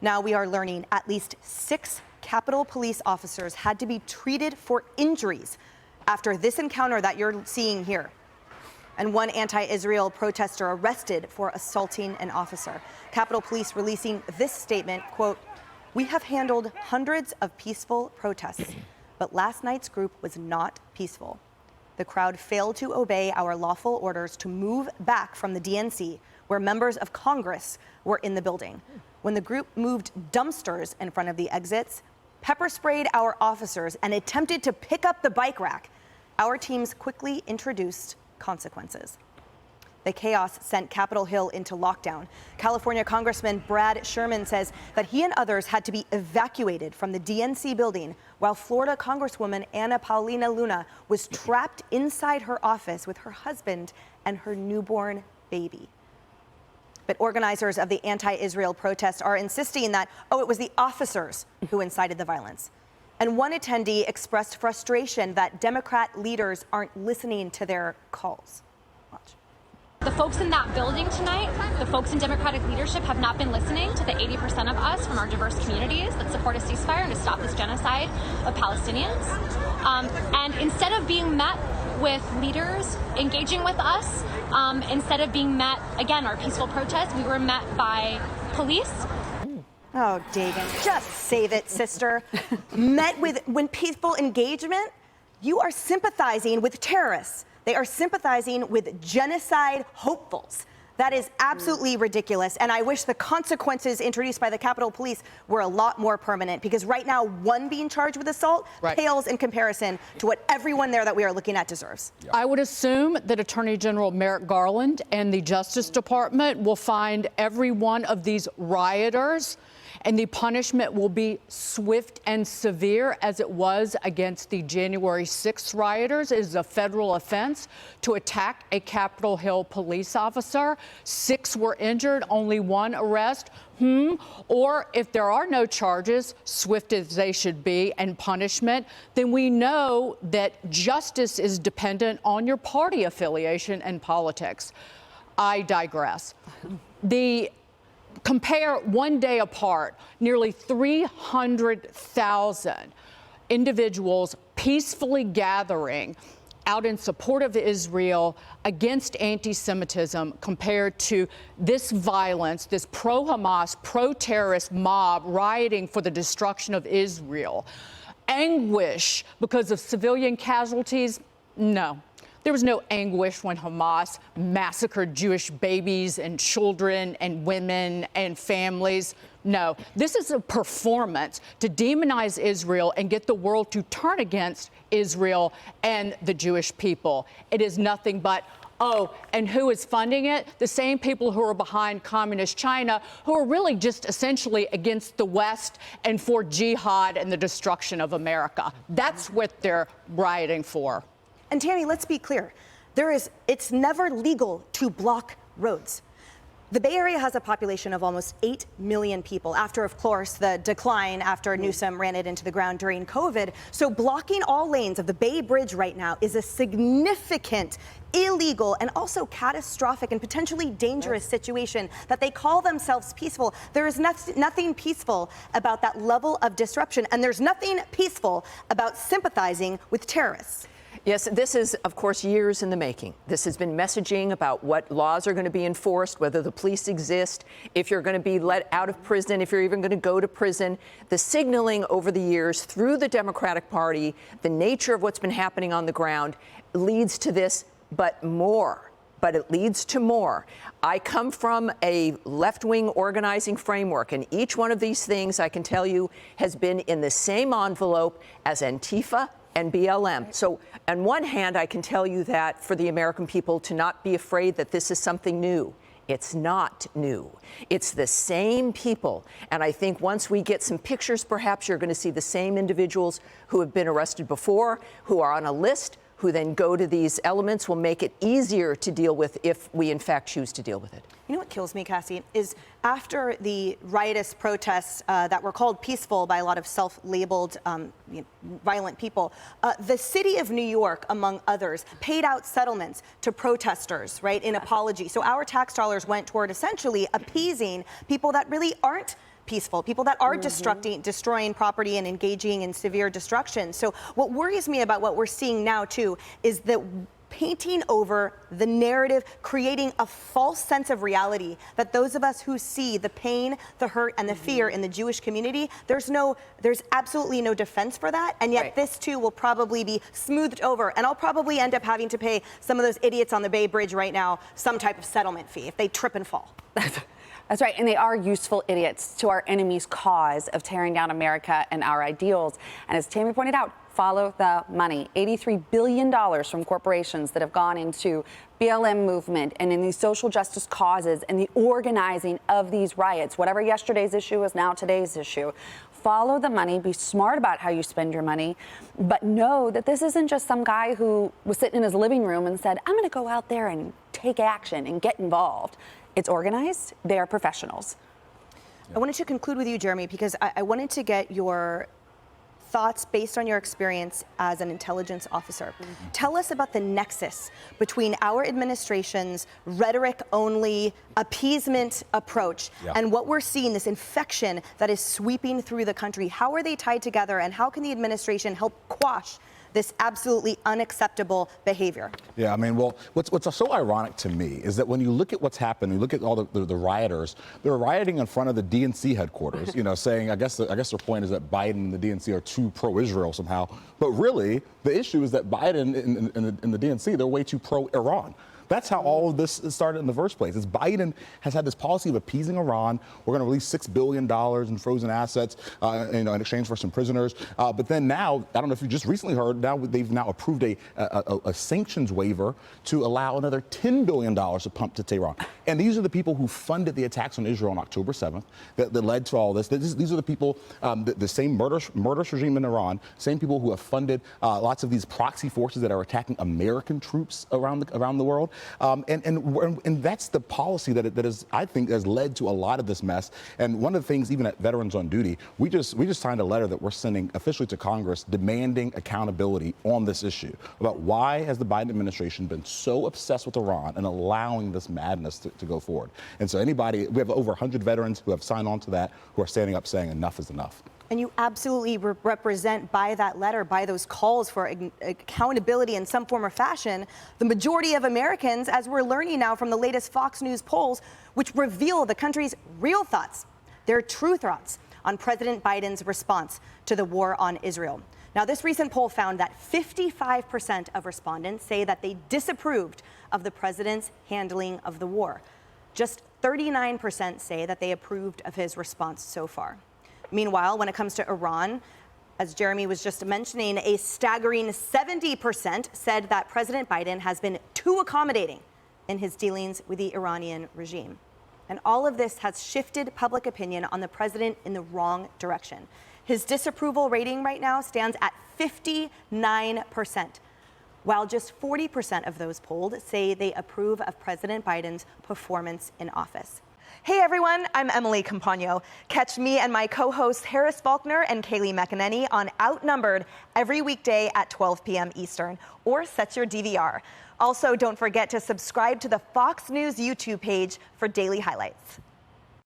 Now we are learning at least 6 Capitol Police officers had to be treated for injuries after this encounter that you're seeing here. And one anti-Israel protester arrested for assaulting an officer. Capitol Police releasing this statement, quote, "We have handled hundreds of peaceful protests, but last night's group was not peaceful. The crowd failed to obey our lawful orders to move back from the DNC, where members of Congress were in the building. When the group moved dumpsters in front of the exits, pepper sprayed our officers, and attempted to pick up the bike rack, our teams quickly introduced consequences." The chaos sent Capitol Hill into lockdown. California Congressman Brad Sherman says that he and others had to be evacuated from the DNC building, while Florida Congresswoman Ana Paulina Luna was trapped inside her office with her husband and her newborn baby. But organizers of the anti-Israel protest are insisting that, it was the officers who incited the violence. And one attendee expressed frustration that Democrat leaders aren't listening to their calls. Watch. The folks in that building tonight, the folks in Democratic leadership have not been listening to the 80% of us from our diverse communities that support a ceasefire and to stop this genocide of Palestinians. And instead of being met with leaders engaging with us, instead of being met, again, our peaceful protest, we were met by police. Oh, Dagan, just save it, sister. When peaceful engagement, you are sympathizing with terrorists. They are sympathizing with genocide hopefuls. That is absolutely ridiculous, and I wish the consequences introduced by the Capitol Police were a lot more permanent, because right now, one being charged with assault pales in comparison to what everyone there that we are looking at deserves. I would assume that Attorney General Merrick Garland and the Justice Department will find every one of these rioters, and the punishment will be swift and severe, as it was against the January 6th rioters. It is a federal offense to attack a Capitol Hill police officer. 6 were injured, only 1 arrest. Or if there are no charges, swift as they should be, and punishment, then we know that justice is dependent on your party affiliation and politics. I digress. Compare one day apart, nearly 300,000 individuals peacefully gathering out in support of Israel against anti-Semitism compared to this violence, this pro-Hamas, pro-terrorist mob rioting for the destruction of Israel. Anguish because of civilian casualties? No. There was no anguish when Hamas massacred Jewish babies and children and women and families. No, this is a performance to demonize Israel and get the world to turn against Israel and the Jewish people. It is nothing but, and who is funding it? The same people who are behind communist China, who are really just essentially against the West and for jihad and the destruction of America. That's what they're rioting for. And Tammy, let's be clear. It's never legal to block roads. The Bay Area has a population of almost 8 million people after, of course, the decline after Newsom ran it into the ground during COVID. So blocking all lanes of the Bay Bridge right now is a significant, illegal, and also catastrophic and potentially dangerous situation that they call themselves peaceful. There is nothing peaceful about that level of disruption, and there's nothing peaceful about sympathizing with terrorists. Yes, this is, of course, years in the making. This has been messaging about what laws are going to be enforced, whether the police exist, if you're going to be let out of prison, if you're even going to go to prison. The signaling over the years through the Democratic Party, the nature of what's been happening on the ground leads to this, but more. But it leads to more. I come from a left-wing organizing framework, and each one of these things, I can tell you, has been in the same envelope as Antifa and BLM. So on one hand, I can tell you that for the American people to not be afraid that this is something new. It's not new. It's the same people. And I think once we get some pictures, perhaps you're going to see the same individuals who have been arrested before, who are on a list, who then go to these elements, will make it easier to deal with if we, in fact, choose to deal with it. You know what kills me, Cassie, is after the riotous protests that were called peaceful by a lot of self-labeled violent people, the city of New York, among others, paid out settlements to protesters, right, in apology. So our tax dollars went toward essentially appeasing people that really aren't peaceful, people that are destroying property and engaging in severe destruction. So what worries me about what we're seeing now, too, is that painting over the narrative, creating a false sense of reality that those of us who see the pain, the hurt, and the fear in the Jewish community, there's absolutely no defense for that. And yet this too will probably be smoothed over. And I'll probably end up having to pay some of those idiots on the Bay Bridge right now some type of settlement fee if they trip and fall. That's right, and they are useful idiots to our enemy's cause of tearing down America and our ideals. And as Tammy pointed out, follow the money. $83 billion from corporations that have gone into BLM movement and in these social justice causes and the organizing of these riots. Whatever yesterday's issue is now today's issue. Follow the money, be smart about how you spend your money, but know that this isn't just some guy who was sitting in his living room and said, I'm gonna go out there and take action and get involved. It's organized, they are professionals. I wanted to conclude with you, Jeremy, because I wanted to get your thoughts based on your experience as an intelligence officer. Tell us about the nexus between our administration's rhetoric-only appeasement approach and what we're seeing, this infection that is sweeping through the country. How are they tied together, and how can the administration help quash this absolutely unacceptable behavior? Yeah, I mean, well, what's so ironic to me is that when you look at what's happened, you look at all the rioters, they're rioting in front of the DNC headquarters, you know, saying, I guess their point is that Biden and the DNC are too pro-Israel somehow. But really, the issue is that Biden and the DNC, they're way too pro-Iran. That's how all of this started in the first place. Is Biden has had this policy of appeasing Iran. We're going to release $6 billion in frozen assets, in exchange for some prisoners. But then now, I don't know if you just recently heard, now they've now approved a sanctions waiver to allow another $10 billion to pump to Tehran. And these are the people who funded the attacks on Israel on October 7th that led to all this. These are the people, the same murderous regime in Iran, same people who have funded lots of these proxy forces that are attacking American troops around the world. And that's the policy that is, I think, has led to a lot of this mess. And one of the things, even at Veterans on Duty, we just signed a letter that we're sending officially to Congress demanding accountability on this issue about why has the Biden administration been so obsessed with Iran and allowing this madness to go forward. And so we have over 100 veterans who have signed on to that, who are standing up saying enough is enough. And you absolutely represent, by that letter, by those calls for accountability in some form or fashion, the majority of Americans, as we're learning now from the latest Fox News polls, which reveal the country's real thoughts, their true thoughts on President Biden's response to the war on Israel. Now, this recent poll found that 55% of respondents say that they disapproved of the president's handling of the war. Just 39% say that they approved of his response so far. Meanwhile, when it comes to Iran, as Jeremy was just mentioning, a staggering 70% said that President Biden has been too accommodating in his dealings with the Iranian regime. And all of this has shifted public opinion on the president in the wrong direction. His disapproval rating right now stands at 59%, while just 40% of those polled say they approve of President Biden's performance in office. Hey everyone, I'm Emily Compagno. Catch me and my co-hosts Harris Faulkner and Kaylee McEnany on Outnumbered every weekday at 12 p.m. Eastern, or set your DVR. Also, don't forget to subscribe to the Fox News YouTube page for daily highlights.